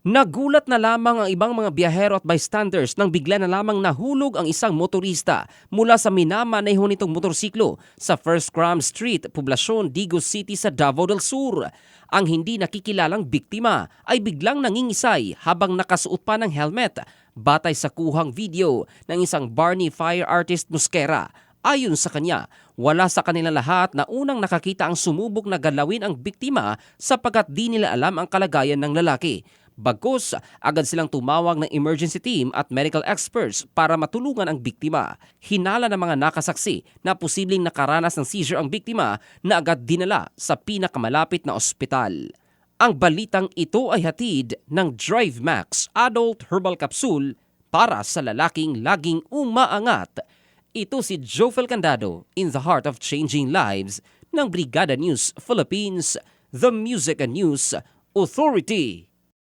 Nagulat na lamang ang ibang mga biyahero at bystanders nang bigla na lamang nahulog ang isang motorista mula sa minamaneho nitong motorsiklo sa First Cram Street, Poblacion, Digos City sa Davao del Sur. Ang hindi nakikilalang biktima ay biglang nangingisay habang nakasuot pa ng helmet batay sa kuhang video ng isang Barney Fire Artist Mosquera. Ayon sa kanya, wala sa kanila lahat na unang nakakita ang sumubok na galawin ang biktima sapagkat di nila alam ang kalagayan ng lalaki. Bagkus, agad silang tumawag ng emergency team at medical experts para matulungan ang biktima. Hinala ng mga nakasaksi na posibleng nakaranas ng seizure ang biktima na agad dinala sa pinakamalapit na ospital. Ang balitang ito ay hatid ng Drive Max Adult Herbal Capsule para sa lalaking laging umaangat. Ito si Jofel Candado in the heart of changing lives ng Brigada News Philippines, the Music and News Authority.